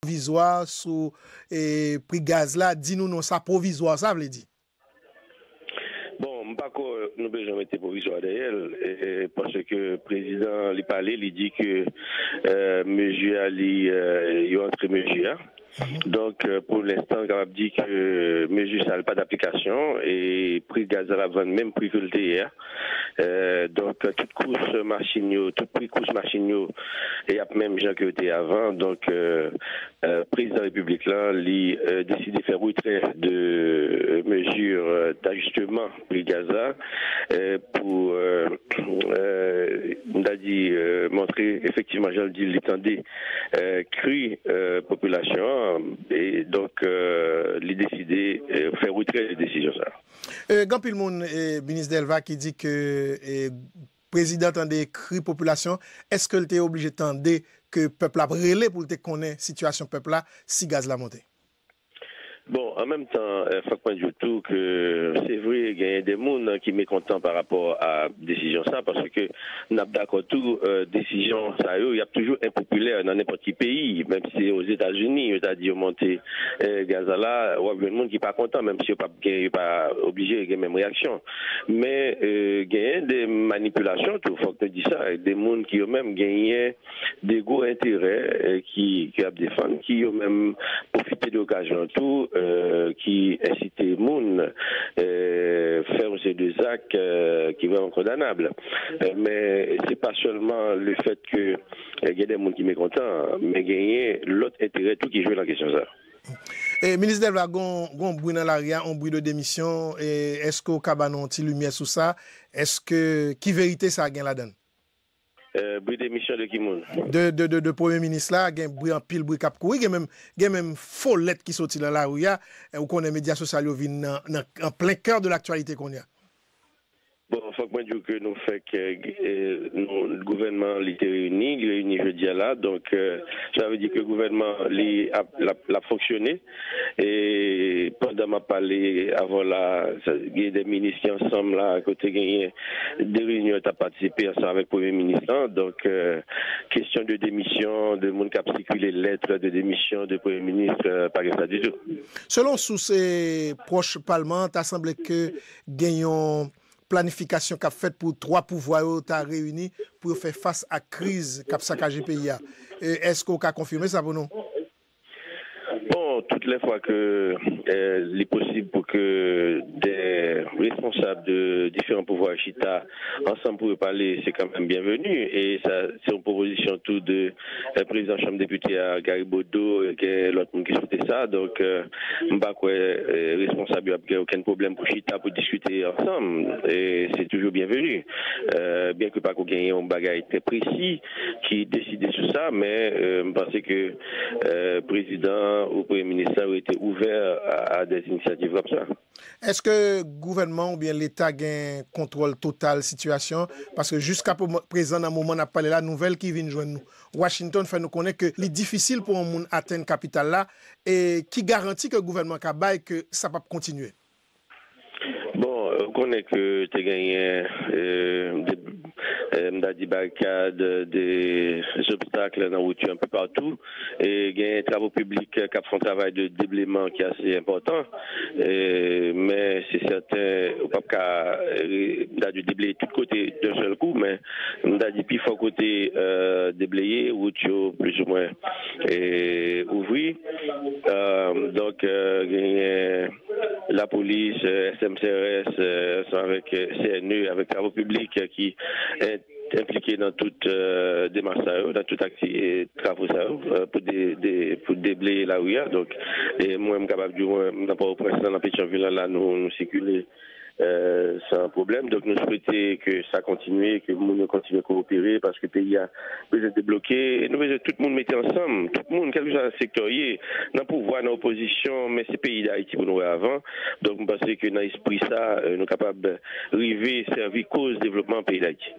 provisoire sous prix gaz là, dis-nous non ça provisoire ça veut dire. Bon, pas que nous besoin mettre provisoire derrière parce que le président lui parlait, il dit que mesure ali entre mesure. Donc, pour l'instant, on capable dire que mesure ça n'a pas d'application et prix gaz à la vente même prix que le hier. Donc, toute course machine, tout prix course machine, et même gens qui étaient avant. Donc, président de la République là, il décidé de faire retrait de mesures d'ajustement prix gaz pour, on a dit montrer effectivement, je le dis, l'étendue cru population. Et donc, il a décidé de faire retrait des décisions. Gampil Moun, ministre Delva, qui dit que le président a des cris population, est-ce que tu es obligé d'entendre que le peuple a brûlé pour te connaître la situation du peuple là si gaz l'a monté? Bon, en même temps, il faut pas dire tout que c'est vrai qu'il y a des gens qui sont mécontents par rapport à la décision ça, parce que nous sommes d'accord tout, décision ça, il y a toujours impopulaire dans n'importe quel pays, même si c'est aux États-Unis, on a dit monter gaz là, il y a des gens qui sont pas contents, même si ils ne sont pas obligés de la même réaction. Mais il y a des manipulations, il faut que tu dis ça, des gens qui ont même gagné des gros intérêts qui ont défendu, qui ont même profité de l'occasion tout. Qui incitent les gens à faire ces deux actes qui sont condamnables. Mais ce n'est pas seulement le fait qu'il y a des gens qui sont mécontents, mais il y a l'autre intérêt tout qui joue dans la question. Et ministre Delva, un bruit dans l'arrière, un bruit de démission, est-ce qu'au cabanon, a lumière sur ça? Est-ce que, qui vérité ça a gagné là-dedans? Bruit d'émission de qui moun? De premier ministre là, il y a un bruit en pile, bruit cap courir, il y a même faux lettres qui sortent dans la rue, ou qu'on a les médias sociaux viennent en plein cœur de l'actualité qu'on y a. Bon, il faut que je dise que nous faisons que le gouvernement était réuni jeudi là, donc ça veut dire que le gouvernement a fonctionné et pendant ma parlé avant là, il y a des ministres qui ensemble là, à côté il y a des réunions qui ont participé ensemble avec le Premier ministre, donc question de démission, de monde qui a circulé lettres de démission de Premier ministre, pas ça du tout. Selon sous ces proches parlements, il semblé que gagnons planification qu'a faite pour trois pouvoirs réunis pour faire face à la crise qu'a saccagé le pays. Est-ce qu'on a confirmé ça pour nous? Bon, toutes les fois que il est possible pour que des responsables de différents pouvoirs chita ensemble pour parler, c'est quand même bienvenu. Et ça, c'est une proposition tout de président de la Chambre des députés à Garibodo et l'autre monde qui souhaitait ça. Donc, je ne sais pas responsable, il n'y a aucun problème pour chita pour discuter ensemble. Et c'est toujours bienvenu. Bien que pas qu'on gagne un bagage très précis qui décide sur ça, mais je pense que le président ou le Premier ministre a été ouvert à des initiatives comme ça. Est-ce que le gouvernement ou bien l'État a un contrôle total de la situation? Parce que jusqu'à présent, dans le moment où on a parlé la nouvelle qui vient joindre nous, Washington fait nous connaître que c'est difficile pour un monde atteindre la capitale là et qui garantit que le gouvernement a bail que ça va continuer. Bon, on connaît que tu as gagné des barricades, des obstacles dans la route un peu partout. Et il y a des travaux publics qui font un travail de déblaiement qui est assez important. Mais c'est certain, on ne peut pas déblayer tout côté d'un seul coup, mais on a dit plus fort côté déblayer, route plus ou moins ouvrir. Donc, il y a la police, SMCRS, avec CNE, avec travaux publics qui est impliqué dans toute démarche, dans toute activité, travaux pour déblayer la rue. Donc, et moi, je suis capable de dire, dans le président dans Pétionville, là, nous circuler sans problème. Donc, nous souhaitons que ça continue, que nous continuons à coopérer parce que le pays a besoin de débloquer. Et nous besoin tout le monde mettre ensemble, tout le monde, quel que soit le secteur, dans le pouvoir, dans l'opposition, mais c'est le pays d'Haïti pour nous avant. Donc, je pense que dans l'esprit ça, nous sommes capables d'arriver, servir cause développement du pays d'Haïti.